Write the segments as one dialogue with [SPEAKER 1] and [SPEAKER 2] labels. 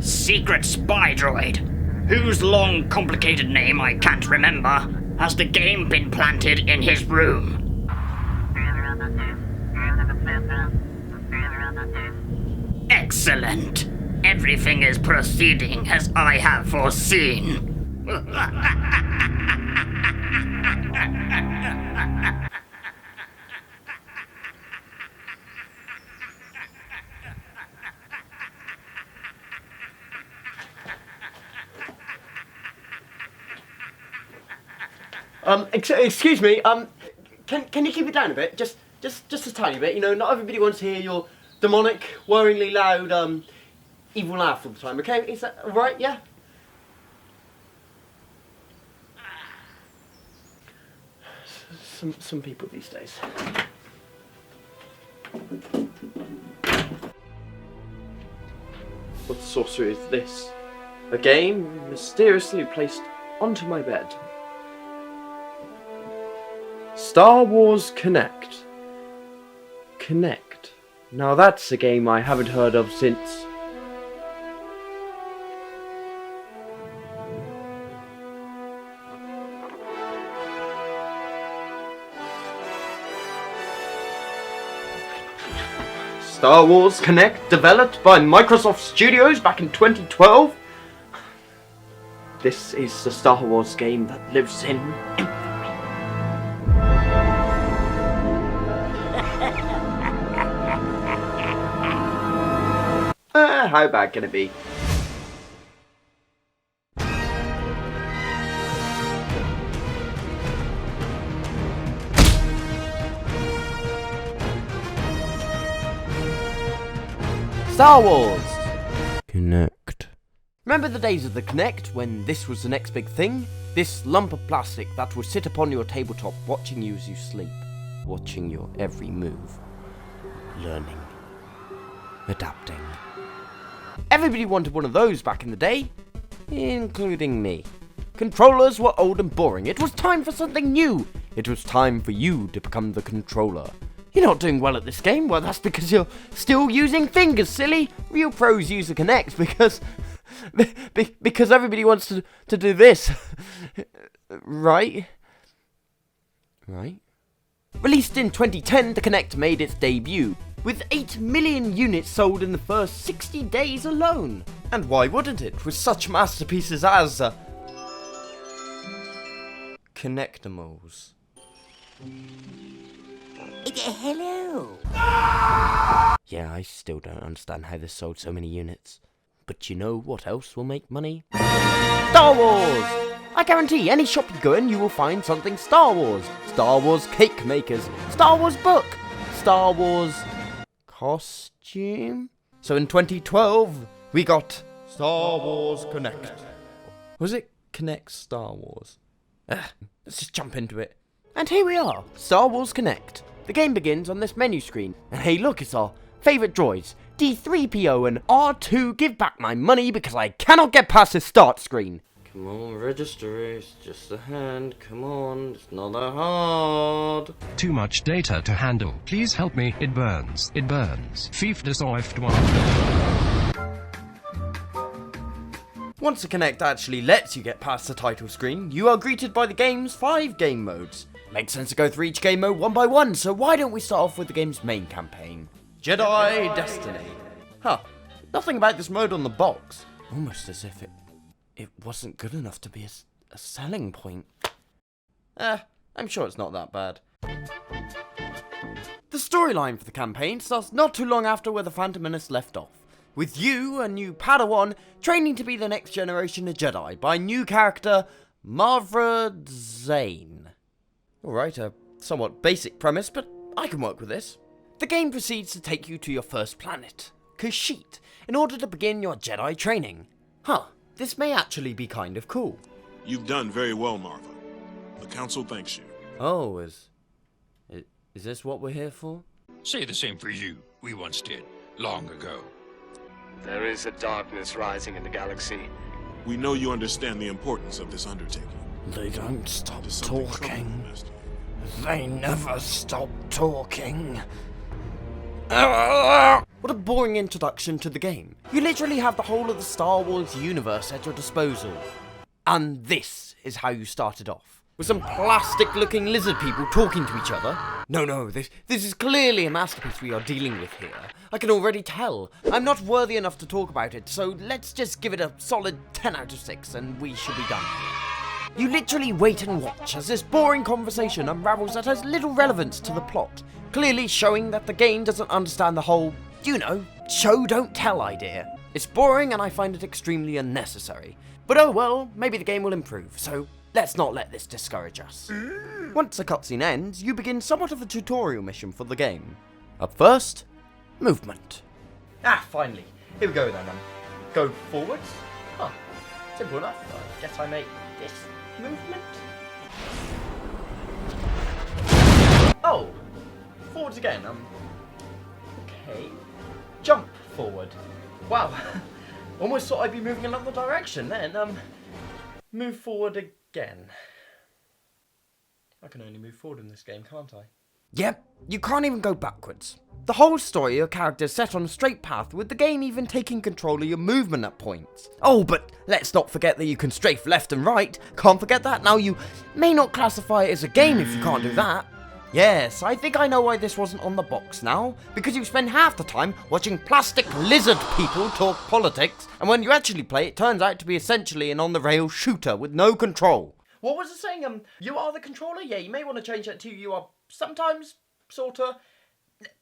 [SPEAKER 1] Secret spy droid, whose long, complicated name I can't remember, has the game been planted in his room? Excellent. Everything is proceeding as I have foreseen.
[SPEAKER 2] Excuse me, can you keep it down a bit? Just a tiny bit, you know, not everybody wants to hear your demonic, worryingly loud, evil laugh all the time, okay? Is that alright, yeah? Some people these days. What sorcery is this? A game mysteriously placed onto my bed. Star Wars Kinect. Kinect. Now that's a game I haven't heard of since... Star Wars Kinect, developed by Microsoft Studios back in 2012. This is the Star Wars game that lives in infamy. How bad can it be? Star Wars Kinect. Remember the days of the Kinect when this was the next big thing? This lump of plastic that would sit upon your tabletop watching you as you sleep, watching your every move, learning, adapting. Everybody wanted one of those back in the day, including me. Controllers were old and boring. It was time for something new. It was time for you to become the controller. You're not doing well at this game. Well, that's because you're still using fingers, silly. Real pros use the Kinect because everybody wants to do this. Right? Released in 2010, the Kinect made its debut, with 8 million units sold in the first 60 days alone. And why wouldn't it, with such masterpieces as Kinectimals. Hello. Yeah, I still don't understand how this sold so many units. But you know what else will make money? Star Wars! I guarantee any shop you go in, you will find something Star Wars. Star Wars cake makers. Star Wars book. Star Wars costume. So in 2012, we got Star Wars Kinect. Was it Kinect Star Wars? Let's just jump into it. And here we are, Star Wars Kinect. The game begins on this menu screen. And hey look, it's our favourite droids, D3PO and R2. Give back my money because I cannot get past this start screen. Come on, register, it's just a hand, come on, it's not that hard.
[SPEAKER 3] Too much data to handle. Please help me, it burns. It burns. Fief desoift one.
[SPEAKER 2] Once the Kinect actually lets you get past the title screen, you are greeted by the game's 5 game modes. Makes sense to go through each game mode one by one, so why don't we start off with the game's main campaign? Jedi Destiny. Nothing about this mode on the box. Almost as if it wasn't good enough to be a selling point. I'm sure it's not that bad. The storyline for the campaign starts not too long after where the Phantom Menace left off, with you, a new Padawan, training to be the next generation of Jedi by new character Mavra Zane. Alright, a somewhat basic premise, but I can work with this. The game proceeds to take you to your first planet, sheet in order to begin your Jedi training. Huh, this may actually be kind of cool.
[SPEAKER 4] You've done very well, Marva. The Council thanks you.
[SPEAKER 2] Oh, is this what we're here for?
[SPEAKER 5] Say the same for you. We once did, long ago.
[SPEAKER 6] There is a darkness rising in the galaxy.
[SPEAKER 4] We know you understand the importance of this undertaking.
[SPEAKER 2] They don't stop
[SPEAKER 4] Does something trouble
[SPEAKER 2] talking.
[SPEAKER 4] you, Master?
[SPEAKER 2] They never stop talking. What a boring introduction to the game. You literally have the whole of the Star Wars universe at your disposal. And this is how you started off. With some plastic-looking lizard people talking to each other. No, this is clearly a masterpiece we are dealing with here. I can already tell. I'm not worthy enough to talk about it, so let's just give it a solid 10 out of 6 and we should be done here. You literally wait and watch as this boring conversation unravels that has little relevance to the plot, clearly showing that the game doesn't understand the whole, show don't tell idea. It's boring and I find it extremely unnecessary. But oh well, maybe the game will improve, so let's not let this discourage us. Once the cutscene ends, you begin somewhat of a tutorial mission for the game. Up first, movement. Finally. Here we go then. Go forwards. Simple enough. I guess I make this movement. Oh, forwards again. Okay. Jump forward. Wow. Almost thought I'd be moving another direction then. Move forward again. I can only move forward in this game, can't I? Yep, you can't even go backwards. The whole story, your character is set on a straight path, with the game even taking control of your movement at points. Oh, but let's not forget that you can strafe left and right. Can't forget that. Now, you may not classify it as a game if you can't do that. Yes, I think I know why this wasn't on the box now. Because you spend half the time watching plastic lizard people talk politics, and when you actually play, it turns out to be essentially an on-the-rails shooter with no control. What was it saying? You are the controller? Yeah, you may want to change that to you are sometimes, sorta,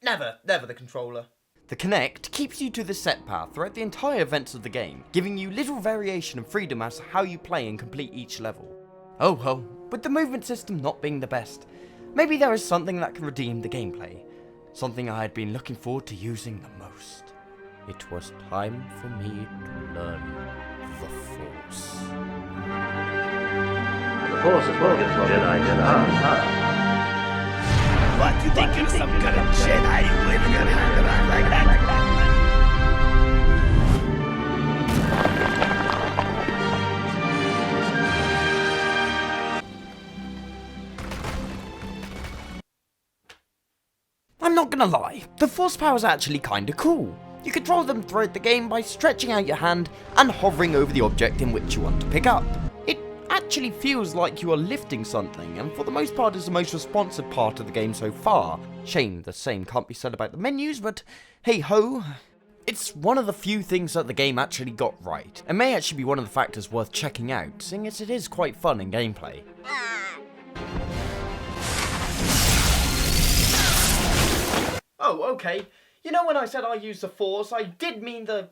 [SPEAKER 2] never the controller. The Kinect keeps you to the set path throughout the entire events of the game, giving you little variation and freedom as to how you play and complete each level. Oh well, with the movement system not being the best, maybe there is something that can redeem the gameplay. Something I had been looking forward to using the most. It was time for me to learn the Force.
[SPEAKER 7] The Force is what gives Jedi.
[SPEAKER 1] What, you think you're some kind of Jedi waving your hand around like that?
[SPEAKER 2] I'm not gonna lie, the Force powers are actually kinda cool. You control them throughout the game by stretching out your hand and hovering over the object in which you want to pick up. It actually feels like you are lifting something, and for the most part is the most responsive part of the game so far. Shame the same can't be said about the menus, but hey ho. It's one of the few things that the game actually got right, and may actually be one of the factors worth checking out, seeing as it is quite fun in gameplay. Oh, okay. You know when I said I use the Force, I did mean the,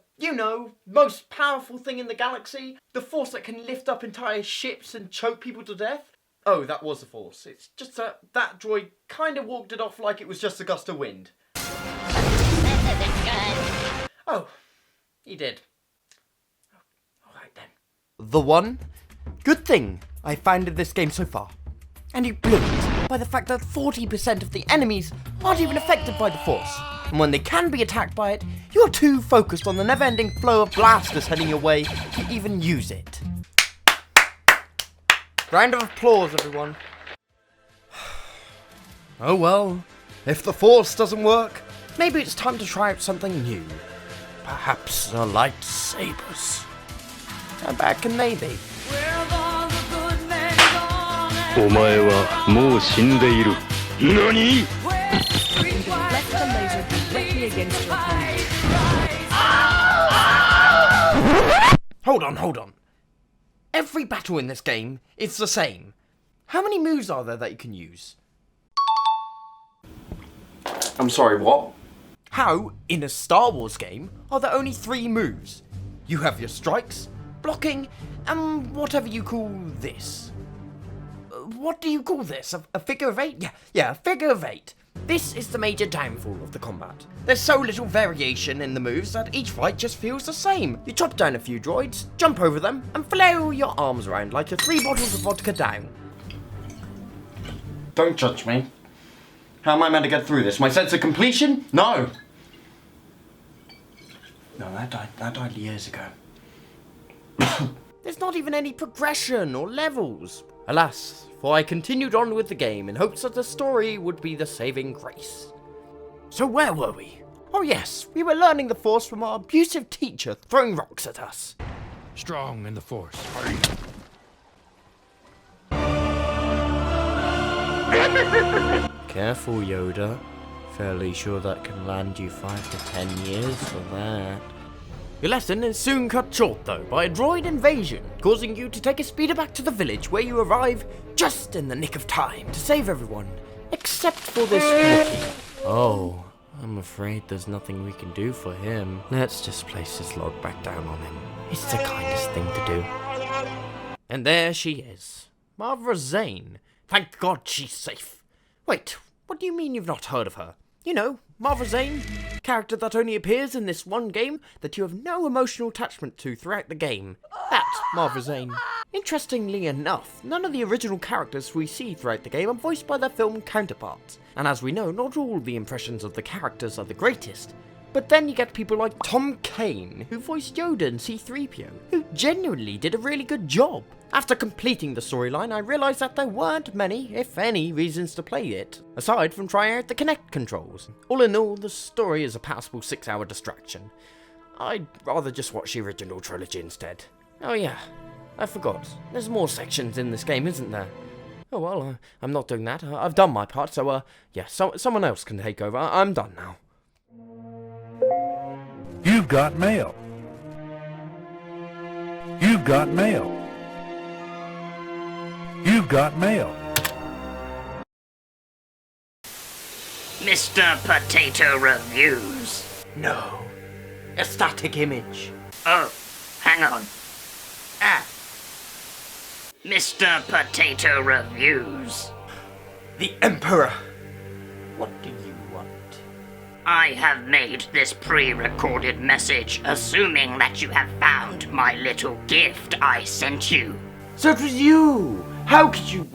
[SPEAKER 2] most powerful thing in the galaxy? The Force that can lift up entire ships and choke people to death? Oh, that was the Force. It's just that droid kind of walked it off like it was just a gust of wind. Oh, he did. Alright then. The one good thing I found in this game so far, and you blew it by the fact that 40% of the enemies aren't even affected by the Force. And when they can be attacked by it, you're too focused on the never-ending flow of blasters heading your way to even use it. Round of applause, everyone. Oh well, if the Force doesn't work, maybe it's time to try out something new. Perhaps the lightsabers. And back and maybe.
[SPEAKER 7] お前はもう死んでいる。何？
[SPEAKER 8] Left the laser directly against your hand.
[SPEAKER 2] Hold on. Every battle in this game is the same. How many moves are there that you can use? I'm sorry, what? How, in a Star Wars game, are there only 3 moves? You have your strikes, blocking, and whatever you call this. What do you call this? A figure of 8? Yeah, a figure of 8. This is the major downfall of the combat. There's so little variation in the moves that each fight just feels the same. You chop down a few droids, jump over them, and flail your arms around like you're 3 bottles of vodka down. Don't judge me. How am I meant to get through this? My sense of completion? No! No, that died years ago. There's not even any progression or levels. Alas, for I continued on with the game in hopes that the story would be the saving grace. So where were we? Oh yes, we were learning the Force from our abusive teacher throwing rocks at us.
[SPEAKER 5] Strong in the Force.
[SPEAKER 2] Careful, Yoda. Fairly sure that can land you 5 to 10 years for that. Your lesson is soon cut short though by a droid invasion, causing you to take a speeder back to the village where you arrive just in the nick of time to save everyone, except for this Wookiee. Oh, I'm afraid there's nothing we can do for him. Let's just place his log back down on him. It's the kindest thing to do. And there she is, Mara Zane. Thank God she's safe. Wait, what do you mean you've not heard of her? You know, Mara Zane, character that only appears in this one game that you have no emotional attachment to throughout the game. That Mara Zane. Interestingly enough, none of the original characters we see throughout the game are voiced by their film counterparts. And as we know, not all the impressions of the characters are the greatest. But then you get people like Tom Kane, who voiced Yoda and C-3PO, who genuinely did a really good job. After completing the storyline, I realised that there weren't many, if any, reasons to play it, aside from trying out the Kinect controls. All in all, the story is a passable 6-hour distraction. I'd rather just watch the original trilogy instead. Oh yeah, I forgot. There's more sections in this game, isn't there? Oh well, I'm not doing that. I've done my part, so yeah, someone else can take over. I'm done now.
[SPEAKER 9] You've got mail. You've got mail. You've got mail.
[SPEAKER 1] Mr. PotatoReviews.
[SPEAKER 2] No. A static image.
[SPEAKER 1] Oh, hang on. Mr. PotatoReviews.
[SPEAKER 2] The Emperor. What do you want?
[SPEAKER 1] I have made this pre-recorded message, assuming that you have found my little gift I sent you.
[SPEAKER 2] So it was you! How could you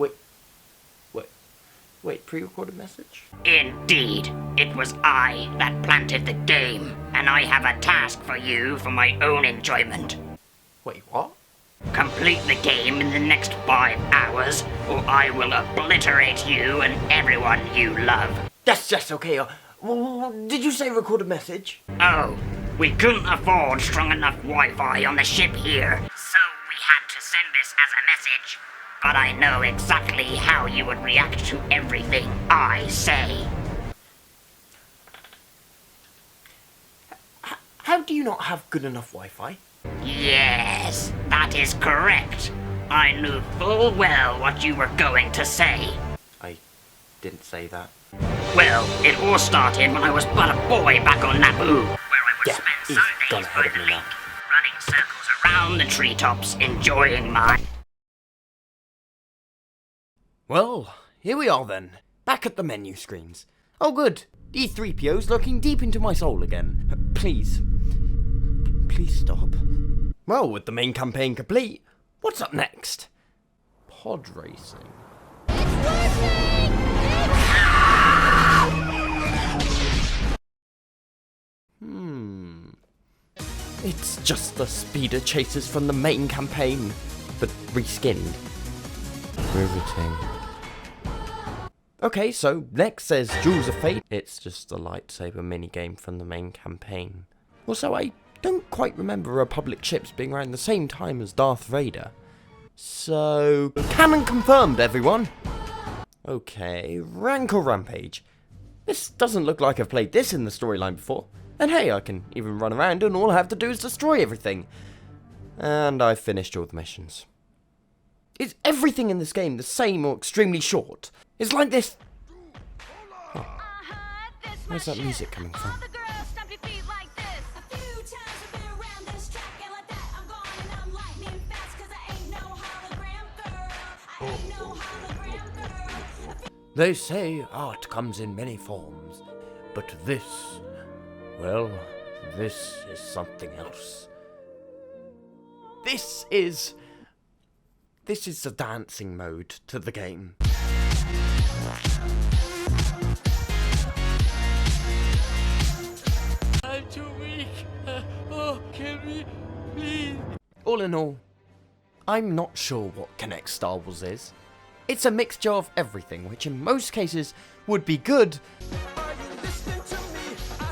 [SPEAKER 2] wait, pre-recorded message?
[SPEAKER 1] Indeed, it was I that planted the game, and I have a task for you for my own enjoyment.
[SPEAKER 2] Wait, what?
[SPEAKER 1] Complete the game in the next 5 hours, or I will obliterate you and everyone you love.
[SPEAKER 2] Yes, okay. Did you say recorded message?
[SPEAKER 1] Oh, we couldn't afford strong enough Wi-Fi on the ship here, so we had to send this as a message. But I know exactly how you would react to everything I say.
[SPEAKER 2] How do you not have good enough Wi-Fi?
[SPEAKER 1] Yes, that is correct. I knew full well what you were going to say.
[SPEAKER 2] I didn't say that.
[SPEAKER 1] Well, it all started when I was but a boy back on Naboo, where I would spend Sundays by the lake, running circles around the treetops, enjoying my...
[SPEAKER 2] Well, here we are then, back at the menu screens. Oh good, D3PO's looking deep into my soul again. Please stop. Well, with the main campaign complete, what's up next? Pod racing. It's just the speeder chasers from the main campaign, but reskinned. Riveting. Okay, so next says Jewels of Fate. It's just the lightsaber minigame from the main campaign. Also, I don't quite remember Republic ships being around the same time as Darth Vader. So, canon confirmed, everyone! Okay, Rank or Rampage. This doesn't look like I've played this in the storyline before. And hey, I can even run around and all I have to do is destroy everything. And I've finished all the missions. Is everything in this game the same or extremely short? It's like this... Oh. Where's that music coming from? They say art comes in many forms, but this, well, this is something else. This is the dancing mode to the game.
[SPEAKER 10] I'm too weak. Kill me, please.
[SPEAKER 2] All in all, I'm not sure what Kinect Star Wars is. It's a mixture of everything, which in most cases would be good,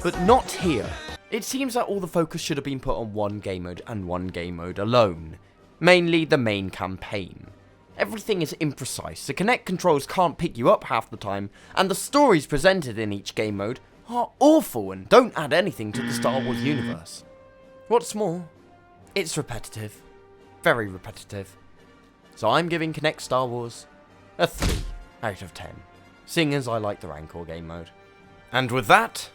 [SPEAKER 2] but not here. It seems that all the focus should have been put on one game mode and one game mode alone, mainly the main campaign. Everything is imprecise, the Kinect controls can't pick you up half the time, and the stories presented in each game mode are awful and don't add anything to the Star Wars universe. What's more, it's repetitive. Very repetitive. So I'm giving Kinect Star Wars a 3 out of 10, seeing as I like the Rancor game mode. And with that...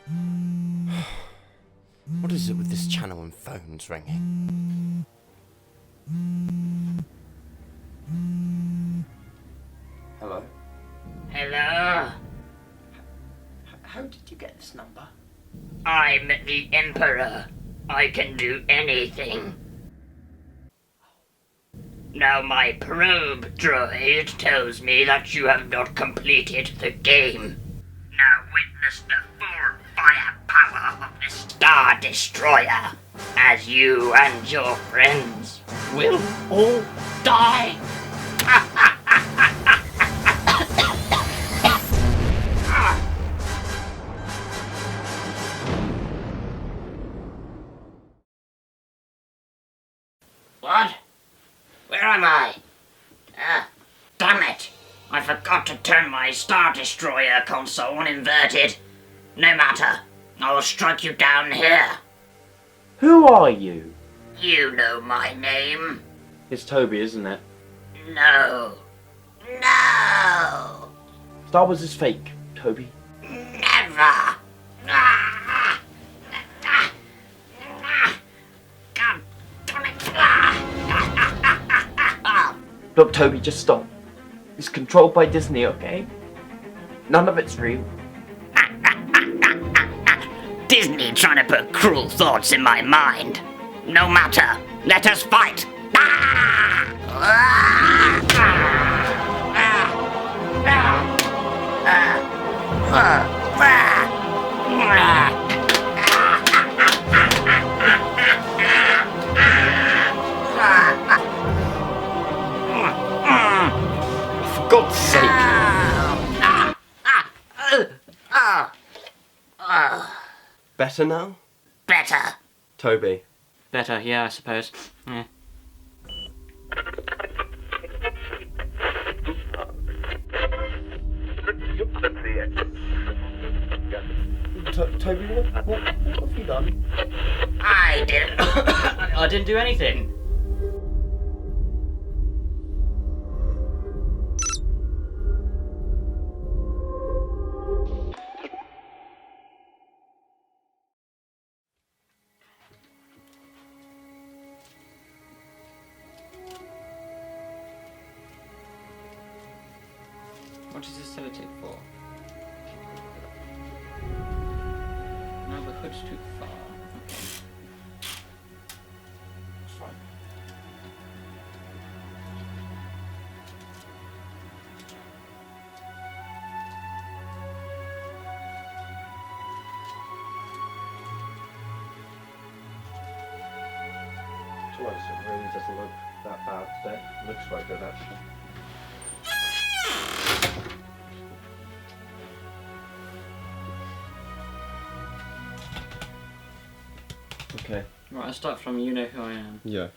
[SPEAKER 2] what is it with this channel and phones ringing? Hello?
[SPEAKER 1] Hello?
[SPEAKER 2] How did you get this number?
[SPEAKER 1] I'm the Emperor. I can do anything. Now my probe droid tells me that you have not completed the game. Now witness the full firepower of the Star Destroyer, as you and your friends will all die. What? Where am I? Damn it! I forgot to turn my Star Destroyer console on inverted. No matter, I'll strike you down here.
[SPEAKER 2] Who are you?
[SPEAKER 1] You know my name.
[SPEAKER 2] It's Toby, isn't it?
[SPEAKER 1] No. No!
[SPEAKER 2] Star Wars is fake, Toby.
[SPEAKER 1] Never! God damn it!
[SPEAKER 2] Look, Toby, just stop. It's controlled by Disney, okay? None of it's real.
[SPEAKER 1] Disney trying to put cruel thoughts in my mind. No matter, let us fight.
[SPEAKER 2] For God's sake. Better now?
[SPEAKER 1] Better.
[SPEAKER 2] Toby.
[SPEAKER 10] Better, yeah, I suppose. Yeah.
[SPEAKER 2] Toby, what have you done?
[SPEAKER 1] I didn't.
[SPEAKER 10] I didn't do anything. What is this sellotape for? No, the hood's too far. Okay. That's fine.
[SPEAKER 2] To us, it really doesn't look that bad today. It looks quite good, actually. Okay.
[SPEAKER 10] Right, I'll start from You Know Who I Am.
[SPEAKER 2] Yeah.